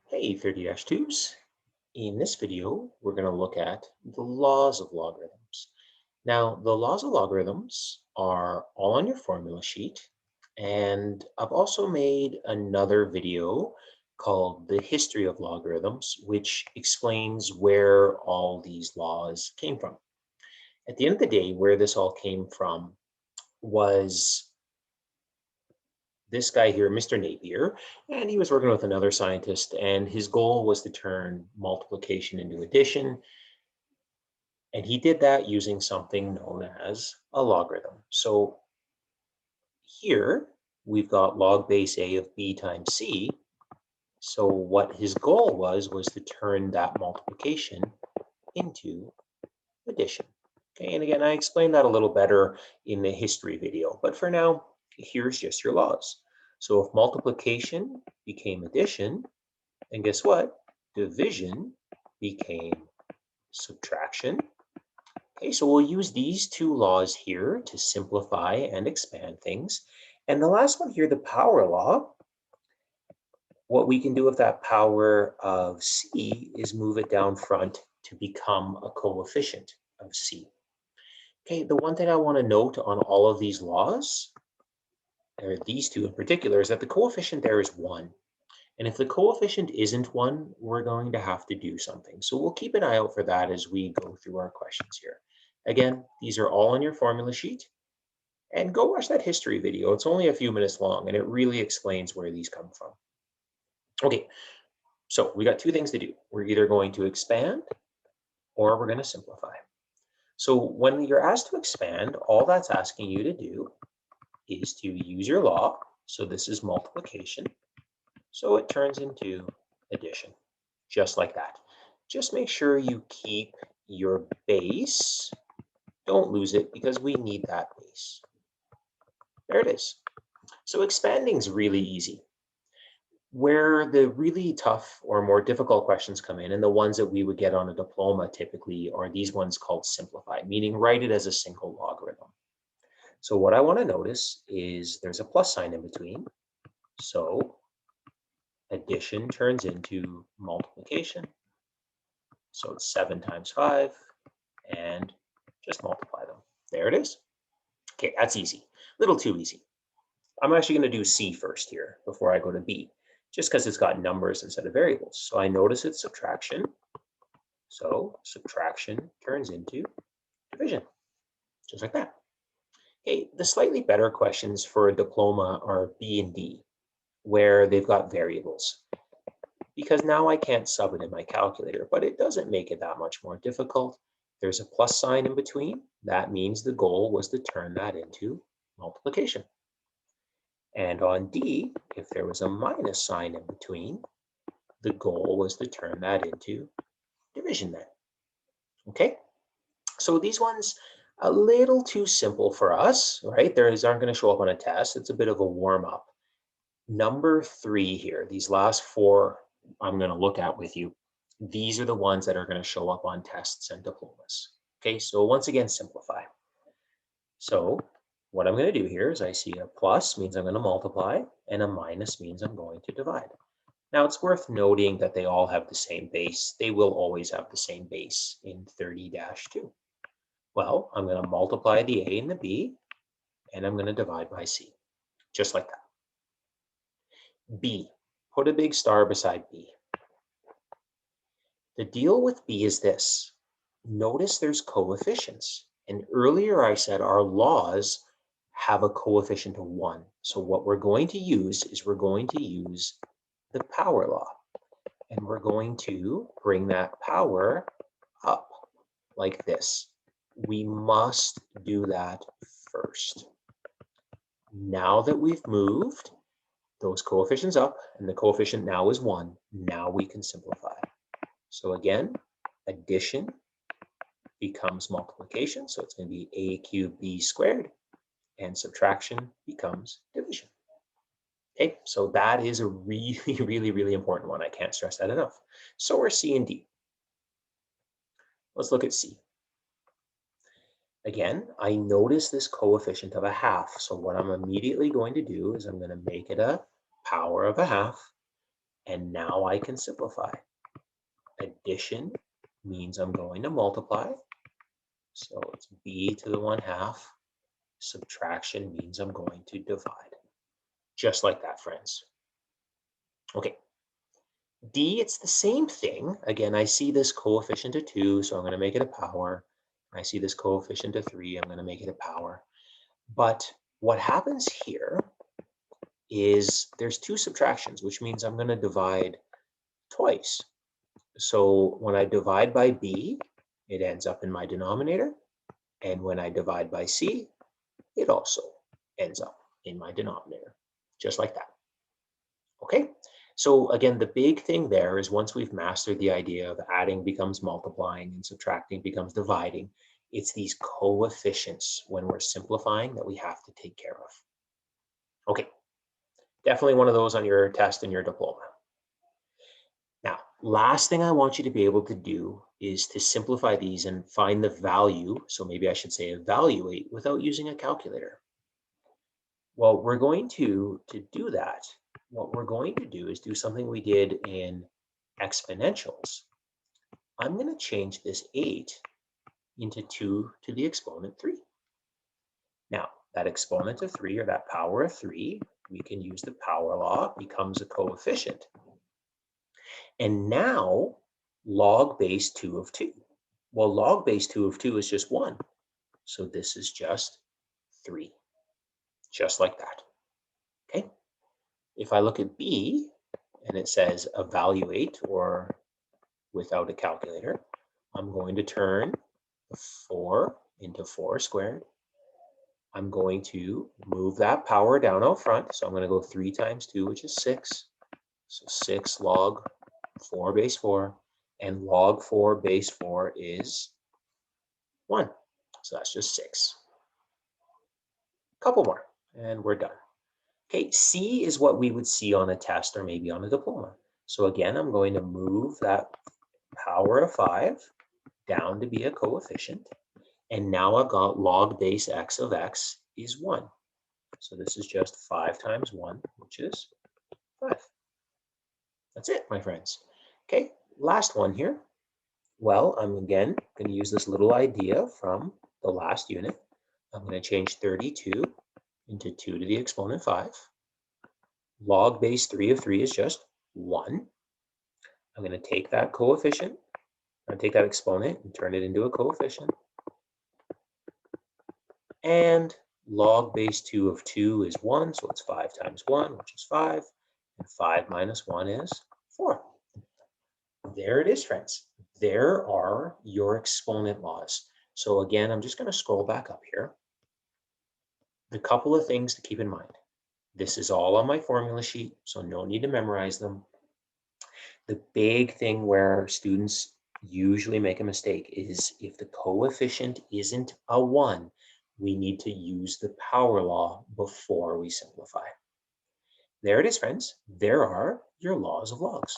Hey 30-tubes. In this video, we're going to look at the laws of logarithms. Now, the laws of logarithms are all on your formula sheet, and I've also made another video called The History of Logarithms, which explains where all these laws came from. At the end of the day, where this all came from was this guy here, Mr. Napier, and he was working with another scientist, and his goal was to turn multiplication into addition, and he did that using something known as a logarithm. So here we've got log base a of b times c. So what his goal was to turn that multiplication into addition. Okay, and again, I explained that a little better in the history video, but for now, here's just your laws. So if multiplication became addition, and guess what? Division became subtraction. Okay, so we'll use these two laws here to simplify and expand things. And the last one here, the power law, what we can do with that power of c is move it down front to become a coefficient of c. Okay, the one thing I want to note on all of these laws, or these two in particular, is that the coefficient there is 1. And if the coefficient isn't 1, we're going to have to do something. So we'll keep an eye out for that as we go through our questions here. Again, these are all on your formula sheet. And go watch that history video. It's only a few minutes long, and it really explains where these come from. Okay, so we got two things to do. We're either going to expand or we're going to simplify. So when you're asked to expand, all that's asking you to do is to use your law. So this is multiplication. So it turns into addition, just like that. Just make sure you keep your base. Don't lose it because we need that base. There it is. So expanding is really easy. Where the really tough or more difficult questions come in, and the ones that we would get on a diploma typically, are these ones called simplify, meaning write it as a single logarithm. So what I want to notice is there's a plus sign in between. So addition turns into multiplication. So it's 7 times 5, and just multiply them. There it is. Okay, that's easy. A little too easy. I'm actually going to do C first here before I go to B, just because it's got numbers instead of variables. So I notice it's subtraction. So subtraction turns into division, just like that. Okay, the slightly better questions for a diploma are B and D, where they've got variables. Because now I can't sub it in my calculator, but it doesn't make it that much more difficult. There's a plus sign in between. That means the goal was to turn that into multiplication. And on D, if there was a minus sign in between, the goal was to turn that into division then. Okay, so these ones, a little too simple for us, right? Aren't going to show up on a test. It's a bit of a warm up. Number 3 here, these last 4 I'm going to look at with you. These are the ones that are going to show up on tests and diplomas. Okay, so once again, simplify. So what I'm going to do here is I see a plus means I'm going to multiply, and a minus means I'm going to divide. Now it's worth noting that they all have the same base. They will always have the same base in 30-2. Well, I'm going to multiply the A and the B, and I'm going to divide by C, just like that. B, put a big star beside B. The deal with B is this. Notice there's coefficients. And earlier I said our laws have a coefficient of 1. So what we're going to use is we're going to use the power law. And we're going to bring that power up like this. We must do that first. Now that we've moved those coefficients up, and the coefficient now is 1, now we can simplify. So again, addition becomes multiplication, so it's going to be a cubed b squared, and subtraction becomes division. Okay, so that is a really, really important one. I can't stress that enough. So are C and D. Let's look at C. Again, I notice this coefficient of a half. So what I'm immediately going to do is I'm going to make it a power of a half. And now I can simplify. Addition means I'm going to multiply. So it's b to the 1/2. Subtraction means I'm going to divide. Just like that, friends. Okay, d, it's the same thing. Again, I see this coefficient of 2, so I'm going to make it a power. I see this coefficient of 3, I'm going to make it a power. But what happens here is there's 2 subtractions, which means I'm going to divide twice. So when I divide by b, it ends up in my denominator. And when I divide by c, it also ends up in my denominator, just like that. Okay, so again, the big thing there is once we've mastered the idea of adding becomes multiplying and subtracting becomes dividing, it's these coefficients when we're simplifying that we have to take care of. Okay, definitely one of those on your test and your diploma. Now, last thing I want you to be able to do is to simplify these and find the value. So maybe I should say evaluate without using a calculator. Well, we're going to do that. What we're going to do is do something we did in exponentials. I'm going to change this 8 into 2 to the exponent 3. Now, that exponent of 3, or that power of 3, we can use the power law, becomes a coefficient. And now, log base 2 of 2. Well, log base 2 of 2 is just 1. So this is just 3, just like that. Okay? If I look at b, and it says evaluate, or without a calculator, I'm going to turn 4 into 4 squared. I'm going to move that power down out front. So I'm going to go 3 times 2, which is 6. So 6 log 4 base 4. And log 4 base 4 is 1. So that's just 6. Couple more, and we're done. Okay, C is what we would see on a test or maybe on a diploma. So again, I'm going to move that power of 5 down to be a coefficient. And now I've got log base x of x is 1. So this is just 5 times 1, which is 5. That's it, my friends. Okay, last one here. Well, I'm again going to use this little idea from the last unit. I'm going to change 32 into 2 to the exponent 5. Log base 3 of 3 is just 1. I'm going to take that coefficient, I'm going to take that exponent and turn it into a coefficient. And log base 2 of 2 is 1, so it's 5 times 1, which is 5. And 5 minus 1 is 4. There it is, friends. There are your exponent laws. So again, I'm just going to scroll back up here. The couple of things to keep in mind. This is all on my formula sheet, so no need to memorize them. The big thing where students usually make a mistake is if the coefficient isn't a 1, we need to use the power law before we simplify. There it is, friends. There are your laws of logs.